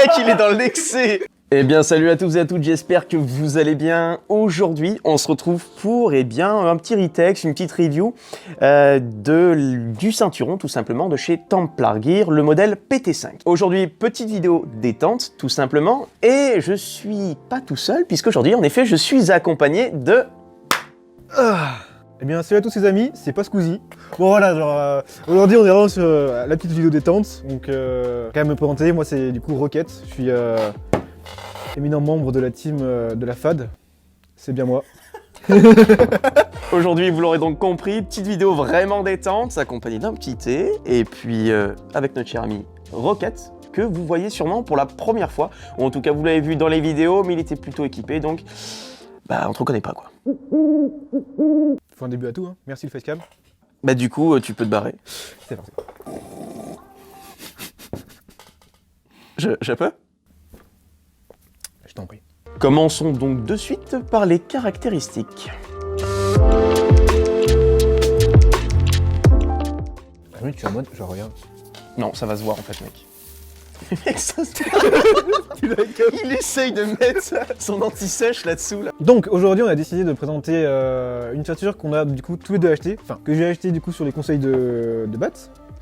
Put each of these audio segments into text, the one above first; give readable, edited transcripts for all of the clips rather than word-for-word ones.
mec, il est dans l'excès. Eh bien, salut à tous et à toutes, j'espère que vous allez bien. Aujourd'hui, on se retrouve pour un petit retech, une petite review du ceinturon, tout simplement, de chez Templar Gear, le modèle PT5. Aujourd'hui, petite vidéo détente, tout simplement, et je suis pas tout seul, puisqu'aujourd'hui, en effet, je suis accompagné de... Eh bien, salut à tous les amis, c'est pas Squeezie. Bon voilà, genre, aujourd'hui on est vraiment sur la petite vidéo détente, donc quand même me présenter, moi c'est du coup Rocket, je suis éminent membre de la team de la FAD, c'est bien moi. Aujourd'hui, vous l'aurez donc compris, petite vidéo vraiment détente, accompagnée d'un petit thé, et puis avec notre cher ami Rocket, que vous voyez sûrement pour la première fois, ou en tout cas vous l'avez vu dans les vidéos, mais il était plutôt équipé, donc bah on te reconnaît pas quoi. Faut un début à tout, hein. Merci le facecam. Bah du coup, tu peux te barrer. C'est parti. Je peux ? Je t'en prie. Commençons donc de suite par les caractéristiques. Ah oui, tu es en mode, genre regarde. Non, ça va se voir en fait, mec. Mec, ça se Il essaye de mettre son anti-sèche là-dessous. Là. Donc aujourd'hui on a décidé de présenter une ceinture qu'on a du coup tous les deux acheté, enfin que j'ai acheté du coup sur les conseils de Bat.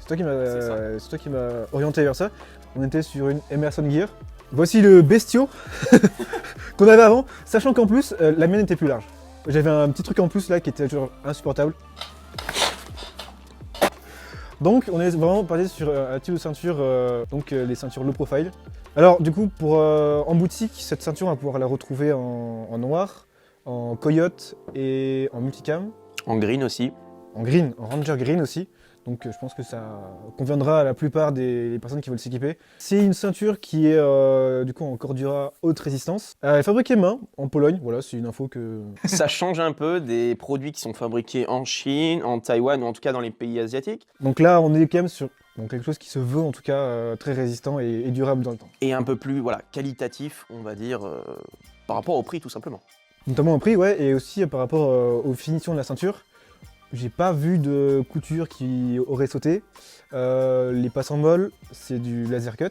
C'est toi qui m'as orienté vers ça. On était sur une Emerson Gear. Voici le bestiau qu'on avait avant, sachant qu'en plus la mienne était plus large. J'avais un petit truc en plus là qui était toujours insupportable. Donc on est vraiment parti sur un type de ceinture, les ceintures low profile. Alors du coup en boutique, cette ceinture on va pouvoir la retrouver en noir, en coyote et en multicam. En green aussi. En green, en ranger green aussi. Donc je pense que ça conviendra à la plupart des personnes qui veulent s'équiper. C'est une ceinture qui est du coup en Cordura haute résistance. Elle est fabriquée main en Pologne, voilà c'est une info que... Ça change un peu des produits qui sont fabriqués en Chine, en Taïwan ou en tout cas dans les pays asiatiques. Donc là on est quand même sur quelque chose qui se veut en tout cas très résistant et durable dans le temps. Et un peu plus qualitatif, on va dire, par rapport au prix tout simplement. Notamment au prix, ouais, et aussi par rapport aux finitions de la ceinture. J'ai pas vu de couture qui aurait sauté. Les passes en molle, c'est du laser cut.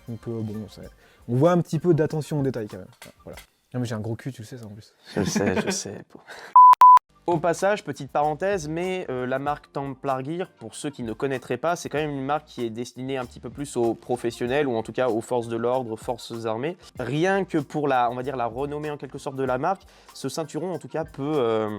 Donc on voit un petit peu d'attention au détail quand même. Voilà. Non mais j'ai un gros cul, tu le sais ça en plus. Je sais. Au passage, petite parenthèse, mais la marque Templar Gear, pour ceux qui ne connaîtraient pas, c'est quand même une marque qui est destinée un petit peu plus aux professionnels ou en tout cas aux forces de l'ordre, aux forces armées. Rien que pour la renommée en quelque sorte de la marque, ce ceinturon en tout cas peut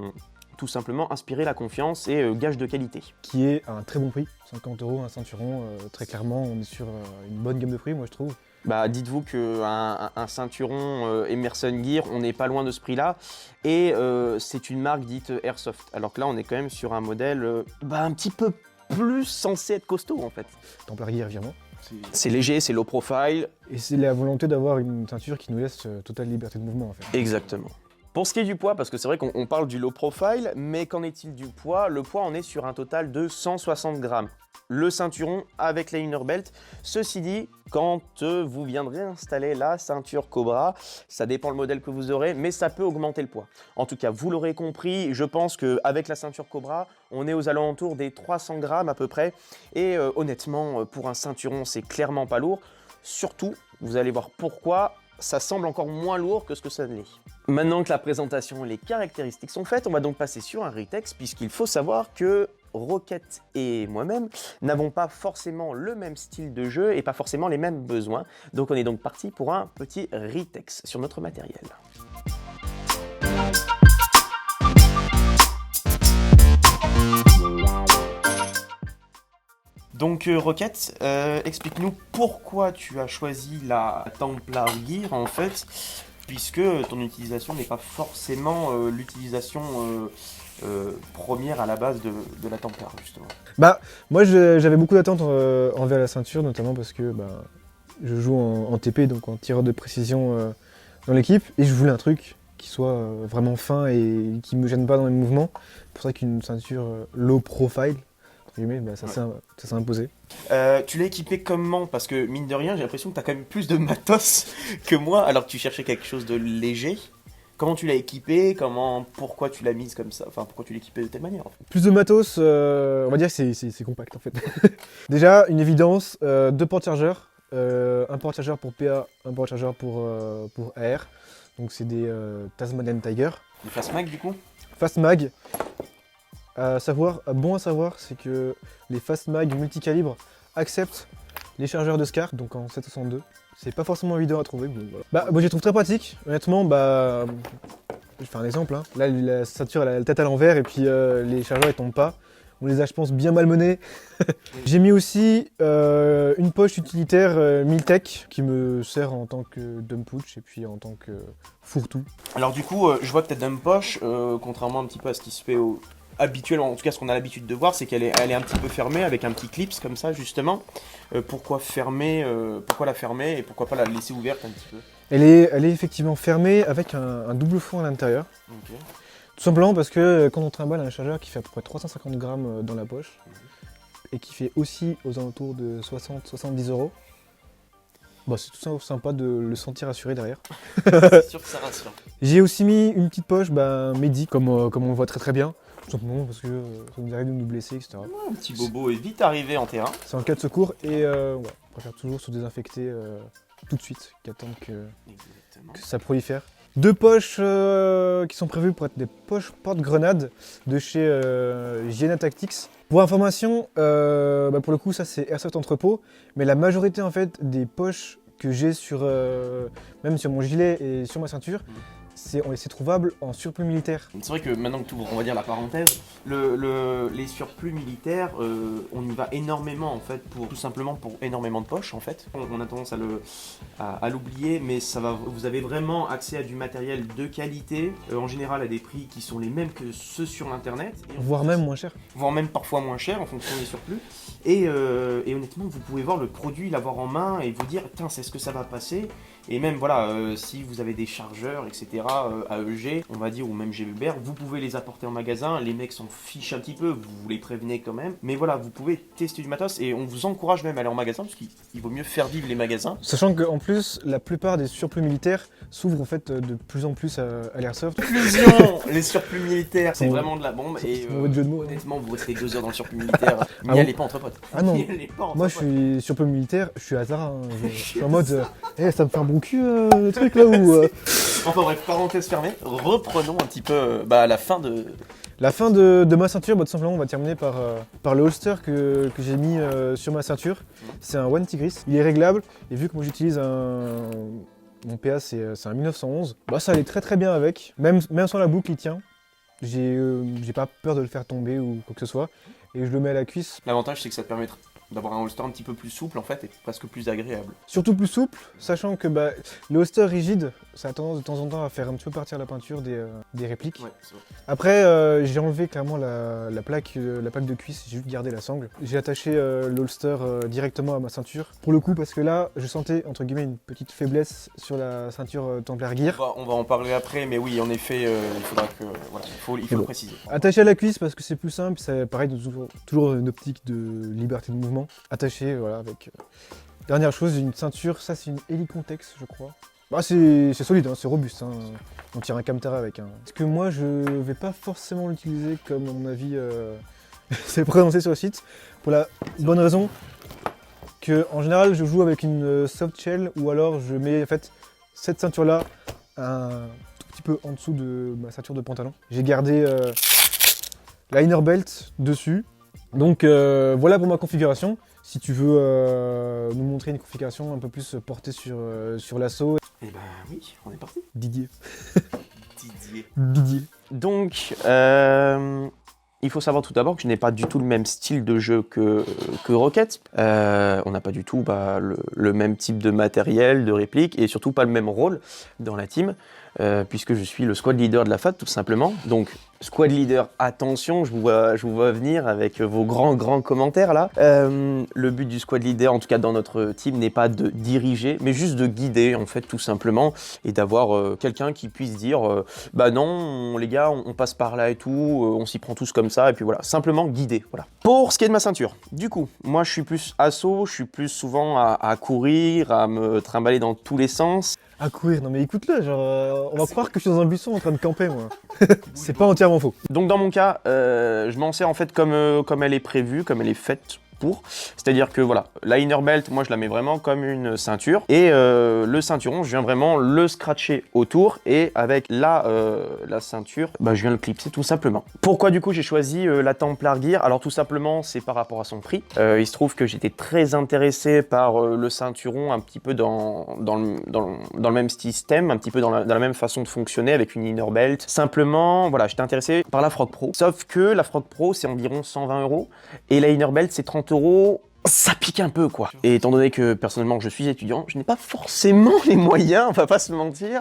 tout simplement inspirer la confiance et gage de qualité. Qui est à un très bon prix, 50 € un ceinturon, très clairement on est sur une bonne gamme de prix moi je trouve. Bah, dites-vous qu'un ceinturon Emerson Gear, on n'est pas loin de ce prix-là, et c'est une marque dite Airsoft, alors que là on est quand même sur un modèle un petit peu plus censé être costaud en fait. Templar Gear, évidemment. C'est léger, c'est low profile. Et c'est la volonté d'avoir une ceinture qui nous laisse totale liberté de mouvement en fait. Exactement. Pour ce qui est du poids, parce que c'est vrai qu'on parle du low profile, mais qu'en est-il du poids? Le poids, on est sur un total de 160 grammes. Le ceinturon avec la inner belt. Ceci dit, quand vous viendrez installer la ceinture Cobra, ça dépend le modèle que vous aurez, mais ça peut augmenter le poids. En tout cas, vous l'aurez compris, je pense qu'avec la ceinture Cobra, on est aux alentours des 300 grammes à peu près. Et honnêtement, pour un ceinturon, c'est clairement pas lourd. Surtout, vous allez voir pourquoi, ça semble encore moins lourd que ce que ça ne l'est. Maintenant que la présentation et les caractéristiques sont faites, on va donc passer sur un retech, puisqu'il faut savoir que Rocket et moi-même n'avons pas forcément le même style de jeu et pas forcément les mêmes besoins. Donc on est donc parti pour un petit retech sur notre matériel. Donc Rocket, explique-nous pourquoi tu as choisi la Templar Gear en fait, puisque ton utilisation n'est pas forcément l'utilisation première à la base de la Templar justement. Bah moi j'avais beaucoup d'attentes envers la ceinture, notamment parce que je joue en TP, donc en tireur de précision dans l'équipe, et je voulais un truc qui soit vraiment fin et qui me gêne pas dans les mouvements. C'est pour ça qu'une ceinture low profile, ça s'est imposé. Tu l'as équipé comment? Parce que mine de rien, j'ai l'impression que tu as quand même plus de matos que moi, alors que tu cherchais quelque chose de léger. Comment tu l'as équipé? Pourquoi tu l'as mise comme ça? Enfin, pourquoi tu l'as équipé de telle manière en fait? Plus de matos, on va dire que c'est compact en fait. Déjà, une évidence, 2 portes chargeurs, un port-chargeur pour PA, un port-chargeur pour AR. Donc c'est des Tasmanian Tiger. Les Fastmag du coup? Fastmag. Bon à savoir, c'est que les Fastmag multicalibres acceptent les chargeurs de SCAR, donc en 762. C'est pas forcément évident à trouver. Mais voilà. Moi je les trouve très pratiques. Honnêtement, je vais faire un exemple. Hein. Là, la ceinture elle a la tête à l'envers et puis les chargeurs ils tombent pas. On les a, je pense, bien malmenés. J'ai mis aussi une poche utilitaire Miltech qui me sert en tant que dump pouch et puis en tant que fourre-tout. Alors du coup, je vois que ta dump poche, contrairement un petit peu à ce qui se fait habituellement, en tout cas ce qu'on a l'habitude de voir, c'est qu'elle est un petit peu fermée avec un petit clips comme ça justement. Pourquoi la fermer et pourquoi pas la laisser ouverte un petit peu? Elle est effectivement fermée avec un double fond à l'intérieur. Okay. Tout simplement parce que quand on trimballe un chargeur qui fait à peu près 350 grammes dans la poche et qui fait aussi aux alentours de 60-70 €, c'est tout ça sympa de le sentir assuré derrière. C'est sûr que ça rassure. J'ai aussi mis une petite poche Medi, comme on le voit très très bien. Tout simplement parce que ça nous arrive de nous blesser, etc. Un petit bobo est vite arrivé en terrain. C'est en cas de secours et on préfère toujours se désinfecter tout de suite qu'attendre que ça prolifère. Deux poches qui sont prévues pour être des poches porte-grenades de chez Giena Tactics. Pour information, pour le coup ça c'est Airsoft Entrepôt, mais la majorité en fait des poches que j'ai même sur mon gilet et sur ma ceinture, c'est trouvable en surplus militaire. C'est vrai que maintenant que tu ouvres, on va dire la parenthèse, les surplus militaires, on y va énormément en fait, tout simplement pour énormément de poches en fait. On a tendance à l'oublier, mais vous avez vraiment accès à du matériel de qualité, en général à des prix qui sont les mêmes que ceux sur l'internet. Voire même moins cher. Voire même parfois moins cher en fonction des surplus. Et honnêtement, vous pouvez voir le produit, l'avoir en main et vous dire, tiens, c'est ce que ça va passer. Et même voilà, si vous avez des chargeurs, etc., AEG, on va dire, ou même GBR, vous pouvez les apporter en magasin. Les mecs s'en fichent un petit peu, vous les prévenez quand même. Mais voilà, vous pouvez tester du matos et on vous encourage même à aller en magasin parce qu'il vaut mieux faire vivre les magasins. Sachant qu'en plus, la plupart des surplus militaires s'ouvrent en fait de plus en plus à l'airsoft. Fusion. Les surplus militaires, c'est vraiment de la bombe. Et jeu de mots, honnêtement, vous restez 2 heures dans le surplus militaire. N'y bon allez pas entre potes. Ah non, Moi je suis surplus militaire, je suis à Zara. Hein. Je suis en mode, ça me fait un bon cul le truc là où. Enfin bref, parenthèse fermée, reprenons un petit peu la fin de. La fin de ma ceinture, tout simplement, on va terminer par le holster que j'ai mis sur ma ceinture. C'est un One Tigris, il est réglable et vu que moi j'utilise mon PA c'est un 1911, ça allait très très bien avec, même sans la boucle il tient. J'ai pas peur de le faire tomber ou quoi que ce soit et je le mets à la cuisse. L'avantage c'est que ça te permet d'avoir un holster un petit peu plus souple en fait et presque plus agréable. Surtout plus souple, sachant que le holster rigide, ça a tendance de temps en temps à faire un petit peu partir la peinture des répliques. Ouais, c'est vrai. Après, j'ai enlevé clairement la plaque de cuisse, j'ai juste gardé la sangle. J'ai attaché l'holster directement à ma ceinture. Pour le coup, parce que là, je sentais entre guillemets une petite faiblesse sur la ceinture Templar Gear. On va en parler après, mais oui, en effet, il faudra que il faut le préciser. Attaché à la cuisse parce que c'est plus simple, c'est pareil, toujours une optique de liberté de mouvement. Attaché, voilà, avec. Dernière chose, une ceinture, ça c'est une Helicontex, je crois. C'est solide, hein, c'est robuste, hein. On tire un Camtara avec. Parce que moi, je vais pas forcément l'utiliser comme, à mon avis, c'est présenté sur le site. Pour la bonne raison que, en général, je joue avec une soft shell ou alors je mets en fait cette ceinture-là un tout petit peu en dessous de ma ceinture de pantalon. J'ai gardé la inner belt dessus. Donc voilà pour ma configuration. Si tu veux nous montrer une configuration un peu plus portée sur l'assaut. Eh ben oui, on est parti. Didier. Donc, il faut savoir tout d'abord que je n'ai pas du tout le même style de jeu que Rocket. On n'a pas du tout le même type de matériel, de réplique et surtout pas le même rôle dans la team. Puisque je suis le squad leader de la FAT tout simplement. Donc squad leader, attention, je vous vois venir avec vos grands commentaires là. Le but du squad leader, en tout cas dans notre team, n'est pas de diriger, mais juste de guider en fait tout simplement et d'avoir quelqu'un qui puisse dire non les gars, on passe par là et tout, on s'y prend tous comme ça et puis voilà, simplement guider. Voilà. Pour ce qui est de ma ceinture, du coup, moi je suis plus assaut, je suis plus souvent à courir, à me trimballer dans tous les sens. À courir, non mais écoute-le, genre on va croire que je suis dans un buisson en train de camper moi. C'est pas entièrement faux. Donc dans mon cas, je m'en sers en fait comme elle est prévue, comme elle est faite pour. C'est-à-dire que voilà, la inner belt, moi je la mets vraiment comme une ceinture. Et le ceinturon, je viens vraiment le scratcher autour. Et avec la ceinture, bah, je viens le clipser tout simplement. Pourquoi du coup j'ai choisi la Templar Gear? Alors tout simplement, c'est par rapport à son prix. Il se trouve que j'étais très intéressé par le ceinturon, un petit peu dans le même système, un petit peu dans la même façon de fonctionner avec une inner belt. Simplement, voilà, j'étais intéressé par la Frog Pro. Sauf que la Frog Pro, c'est environ 120 € et la inner belt, c'est 30 €. Ça pique un peu, quoi. Et étant donné que personnellement je suis étudiant, je n'ai pas forcément les moyens, on va pas se mentir,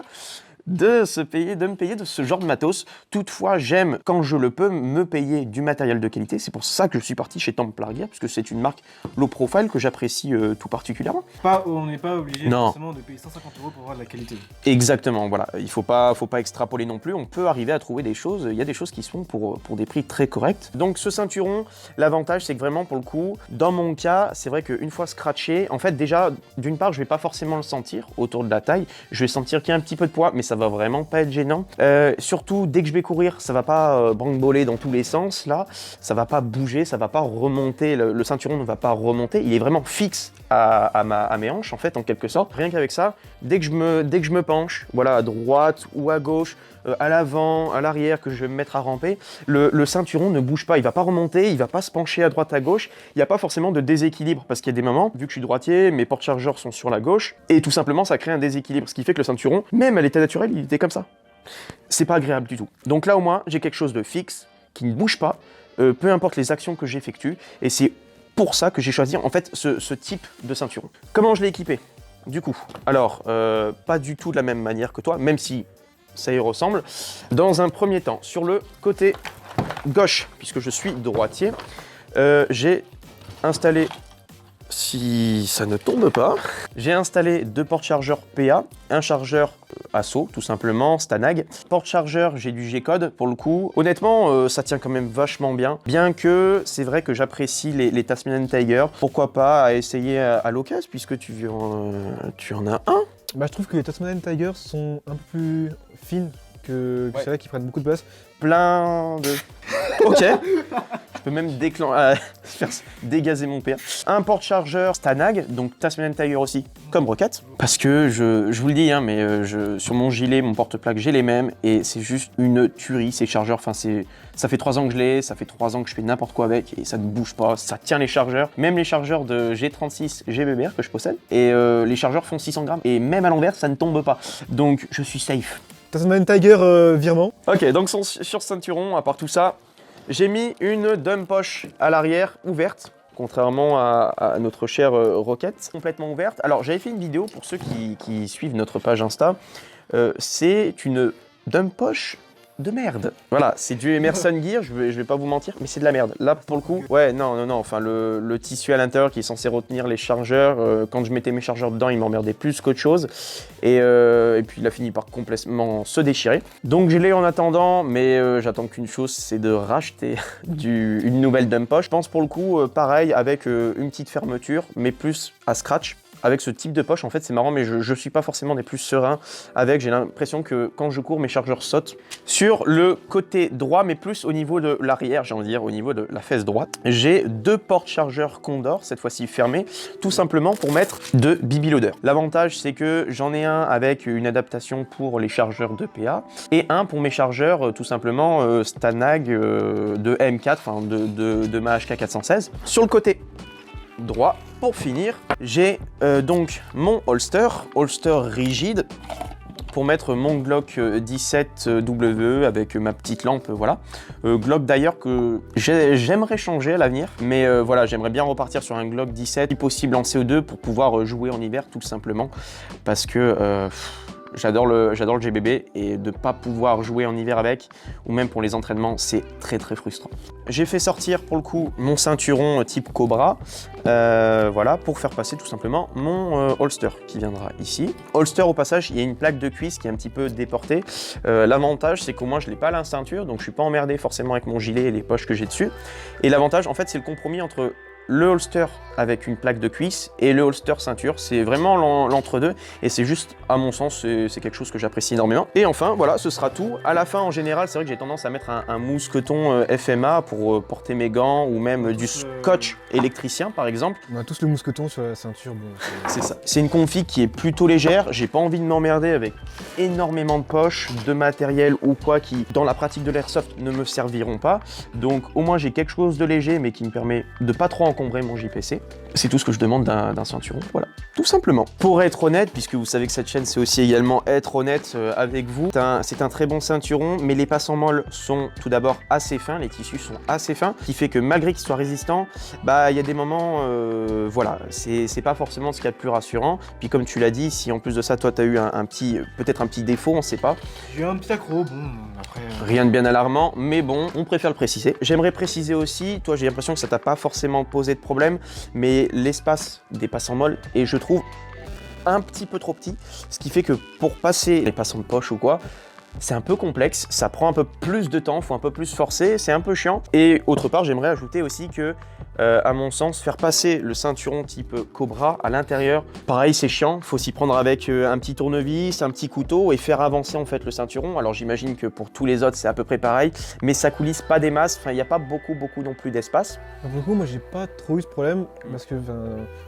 de me payer de ce genre de matos. Toutefois, j'aime, quand je le peux, me payer du matériel de qualité. C'est pour ça que je suis parti chez Templar Gear, puisque c'est une marque low profile que j'apprécie tout particulièrement. On n'est pas obligé forcément de payer 150 € pour avoir de la qualité. Exactement, voilà. Il faut pas extrapoler non plus. On peut arriver à trouver des choses. Il y a des choses qui se font pour des prix très corrects. Donc ce ceinturon, l'avantage, c'est que vraiment, pour le coup, dans mon cas, c'est vrai qu'une fois scratché, en fait, déjà, d'une part, je vais pas forcément le sentir autour de la taille. Je vais sentir qu'il y a un petit peu de poids, mais ça va vraiment pas être gênant. Surtout, dès que je vais courir, ça va pas branque-boller dans tous les sens, là. Ça va pas bouger, ça va pas remonter. Le ceinturon ne va pas remonter. Il est vraiment fixe à mes hanches, en fait, en quelque sorte. Rien qu'avec ça, dès que je me penche, voilà, à droite ou à gauche, à l'avant, à l'arrière, que je vais me mettre à ramper, le ceinturon ne bouge pas, il va pas remonter, il va pas se pencher à droite à gauche, il n'y a pas forcément de déséquilibre, parce qu'il y a des moments, vu que je suis droitier, mes porte-chargeurs sont sur la gauche, et tout simplement ça crée un déséquilibre, ce qui fait que le ceinturon, même à l'état naturel, il était comme ça. C'est pas agréable du tout. Donc là au moins, j'ai quelque chose de fixe, qui ne bouge pas, peu importe les actions que j'effectue, et c'est pour ça que j'ai choisi en fait ce type de ceinturon. Comment je l'ai équipé? Du coup, alors, pas du tout de la même manière que toi, même si ça y ressemble. Dans un premier temps, sur le côté gauche, puisque je suis droitier, j'ai installé, si ça ne tombe pas, j'ai installé 2 porte-chargeurs PA, un chargeur ASSO, tout simplement, Stanag. Porte-chargeur, j'ai du G-Code pour le coup. Honnêtement, ça tient quand même vachement bien. Bien que c'est vrai que j'apprécie les Tasmanian Tiger. Pourquoi pas à essayer à l'occasion, puisque tu en as un. Bah, je trouve que les Tasmanian Tigers sont un peu plus fines que celles-là qui prennent beaucoup de place. Plein de... Ok. Je peux même faire dégazer mon père. Un porte-chargeur Stanag, donc Tasmanian Tiger aussi, comme Rocket. Parce que je vous le dis, hein, mais sur mon gilet, mon porte-plaque, j'ai les mêmes. Et c'est juste une tuerie, ces chargeurs. Enfin, ça fait 3 ans que je l'ai, ça fait 3 ans que je fais n'importe quoi avec. Et ça ne bouge pas, ça tient les chargeurs. Même les chargeurs de G36 GBBR que je possède. Et les chargeurs font 600 grammes. Et même à l'envers, ça ne tombe pas. Donc, je suis safe. Tasmanian Tiger virement. Ok, donc sur ceinturon, à part tout ça, j'ai mis une dump poche à l'arrière ouverte, contrairement à notre chère Rocket, complètement ouverte. Alors j'avais fait une vidéo pour ceux qui suivent notre page Insta, c'est une dump poche de merde. Voilà, c'est du Emerson Gear, je vais pas vous mentir, mais c'est de la merde. Là, pour le coup, ouais, non, enfin, le tissu à l'intérieur qui est censé retenir les chargeurs, quand je mettais mes chargeurs dedans, il m'emmerdait plus qu'autre chose. Et puis, il a fini par complètement se déchirer. Donc, je l'ai en attendant, mais j'attends qu'une chose, c'est de racheter une nouvelle dump poche. Je pense, pour le coup, pareil, avec une petite fermeture, mais plus à scratch. Avec ce type de poche, en fait, c'est marrant, mais je suis pas forcément des plus sereins avec. J'ai l'impression que quand je cours, mes chargeurs sautent. Sur le côté droit, mais plus au niveau de l'arrière, j'ai envie de dire, au niveau de la fesse droite, j'ai 2 porte-chargeurs Condor, cette fois-ci fermés, tout simplement pour mettre de bibi-loader. L'avantage, c'est que j'en ai un avec une adaptation pour les chargeurs de PA et un pour mes chargeurs, tout simplement, Stanag de M4, enfin de ma HK416. Sur le côté droit, pour finir, j'ai donc mon holster rigide pour mettre mon Glock 17W avec ma petite lampe, voilà. Glock d'ailleurs que j'aimerais changer à l'avenir, mais voilà, j'aimerais bien repartir sur un Glock 17, si possible en CO2 pour pouvoir jouer en hiver tout simplement, parce que j'adore le GBB et de ne pas pouvoir jouer en hiver avec, ou même pour les entraînements, c'est très frustrant. J'ai fait sortir pour le coup mon ceinturon type Cobra, voilà, pour faire passer tout simplement mon holster qui viendra ici. Holster au passage, il y a une plaque de cuisse qui est un petit peu déportée. L'avantage, c'est qu'au moins je l'ai pas à la ceinture, donc je suis pas emmerdé forcément avec mon gilet et les poches que j'ai dessus. Et l'avantage, en fait, c'est le compromis entre le holster avec une plaque de cuisse et le holster ceinture. C'est vraiment l'entre-deux et c'est juste, à mon sens, c'est quelque chose que j'apprécie énormément. Et enfin, voilà, ce sera tout. À la fin, en général, c'est vrai que j'ai tendance à mettre un mousqueton FMA pour porter mes gants ou même du scotch électricien, par exemple. On a tous le mousqueton sur la ceinture. Bon, c'est ça. C'est une config qui est plutôt légère. J'ai pas envie de m'emmerder avec énormément de poches, de matériel ou quoi qui, dans la pratique de l'airsoft, ne me serviront pas. Donc, au moins, j'ai quelque chose de léger mais qui me permet de pas trop encombrer mon JPC. C'est tout ce que je demande d'un ceinturon, voilà, tout simplement. Pour être honnête, puisque vous savez que cette chaîne c'est aussi également être honnête avec vous, c'est un très bon ceinturon, mais les passes en molle sont tout d'abord assez fins, les tissus sont assez fins, ce qui fait que malgré qu'ils soient résistants, bah il y a des moments, voilà, c'est pas forcément ce qu'il y a de plus rassurant. Puis comme tu l'as dit, si en plus de ça, toi tu as eu peut-être un petit défaut, on sait pas. J'ai un petit accro, bon, après... Rien de bien alarmant, mais bon, on préfère le préciser. J'aimerais préciser aussi, toi j'ai l'impression que ça t'a pas forcément posé de problème, mais l'espace des passes en molle est, je trouve, un petit peu trop petit, ce qui fait que pour passer les passes en poche ou quoi, c'est un peu complexe, ça prend un peu plus de temps, faut un peu plus forcer, c'est un peu chiant. Et autre part, j'aimerais ajouter aussi que, à mon sens, faire passer le ceinturon type Cobra à l'intérieur, pareil, c'est chiant, faut s'y prendre avec un petit tournevis, un petit couteau et faire avancer en fait le ceinturon. Alors j'imagine que pour tous les autres, c'est à peu près pareil, mais ça coulisse pas des masses, enfin il n'y a pas beaucoup non plus d'espace. Pour le coup, moi j'ai pas trop eu ce problème parce que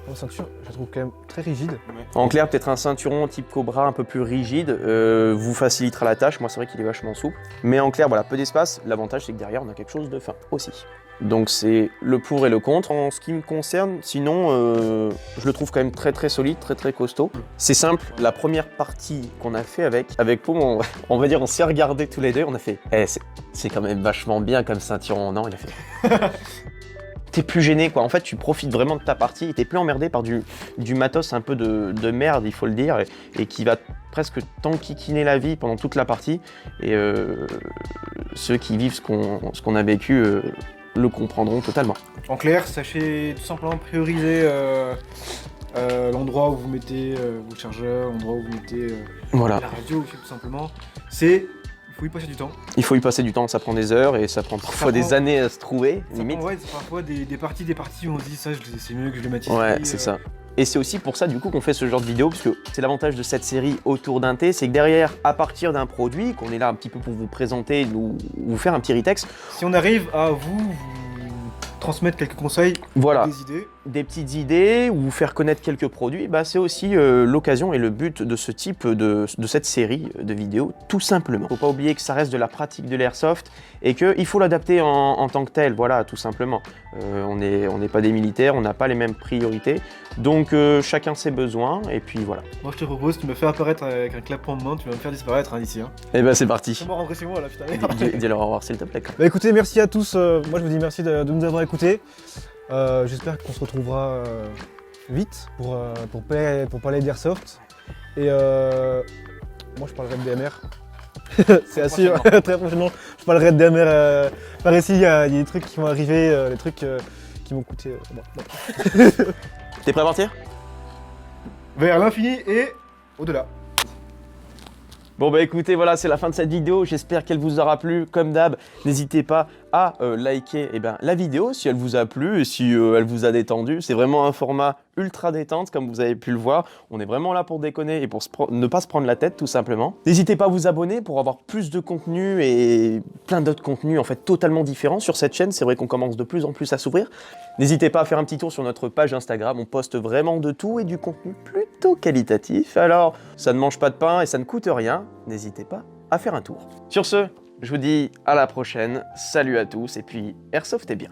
la ceinture, je la trouve quand même très rigide. En clair, peut-être un ceinturon type Cobra un peu plus rigide vous facilitera la tâche. Moi, c'est vrai qu'il est vachement souple. Mais en clair, voilà, peu d'espace. L'avantage, c'est que derrière, on a quelque chose de fin aussi. Donc, c'est le pour et le contre. En ce qui me concerne, sinon, je le trouve quand même très solide, très costaud. C'est simple. La première partie qu'on a fait avec Paume, on va dire, on s'est regardé tous les deux. On a fait, c'est quand même vachement bien comme ceinturon. Non, il a fait... T'es plus gêné quoi, en fait tu profites vraiment de ta partie et t'es plus emmerdé par du matos un peu de merde, il faut le dire, et qui va presque t'enquiquiner la vie pendant toute la partie. Et ceux qui vivent ce qu'on a vécu le comprendront totalement. En clair, sachez tout simplement prioriser l'endroit où vous mettez vos chargeurs, l'endroit où vous mettez voilà. La radio aussi tout simplement. Il faut y passer du temps. Il faut y passer du temps, ça prend des heures et ça prend parfois des années à se trouver, limite. Ouais, c'est parfois des parties où on se dit ça, c'est mieux que je le mette ici. Ouais, c'est ça. Et c'est aussi pour ça du coup qu'on fait ce genre de vidéo, parce que c'est l'avantage de cette série autour d'un thé, c'est que derrière, à partir d'un produit, qu'on est là un petit peu pour vous présenter, vous faire un petit retext. Si on arrive à vous transmettre quelques conseils, voilà, des idées. Des petites idées ou vous faire connaître quelques produits, bah c'est aussi l'occasion et le but de ce type de cette série de vidéos, tout simplement. Faut pas oublier que ça reste de la pratique de l'airsoft et qu'il faut l'adapter en tant que tel, voilà, tout simplement. On n'est pas des militaires, on n'a pas les mêmes priorités, donc chacun ses besoins et puis voilà. Moi je te propose, tu me fais apparaître avec un clapement de main, tu vas me faire disparaître d'ici. Hein. Et bah c'est parti. Je vais rentrer chez moi là, putain. Dis-leur au revoir s'il te plaît. Bah écoutez, merci à tous, moi je vous dis merci de nous avoir écoutés. J'espère qu'on se retrouvera vite pour parler d'airsoft. Et moi je parlerai de DMR. C'est assuré, très prochainement. Je parlerai de DMR. Par ici, il y a des trucs qui vont arriver, des trucs qui vont coûter. Bon. T'es prêt à partir? Vers l'infini et au-delà. Bon bah écoutez, voilà, c'est la fin de cette vidéo, j'espère qu'elle vous aura plu. Comme d'hab, n'hésitez pas à liker la vidéo si elle vous a plu et si elle vous a détendu. C'est vraiment un format ultra détente, comme vous avez pu le voir. On est vraiment là pour déconner et pour ne pas se prendre la tête, tout simplement. N'hésitez pas à vous abonner pour avoir plus de contenu et plein d'autres contenus en fait totalement différents sur cette chaîne. C'est vrai qu'on commence de plus en plus à s'ouvrir. N'hésitez pas à faire un petit tour sur notre page Instagram, on poste vraiment de tout et du contenu plutôt qualitatif. Alors, ça ne mange pas de pain et ça ne coûte rien, n'hésitez pas à faire un tour. Sur ce, je vous dis à la prochaine, salut à tous et puis airsoft est bien.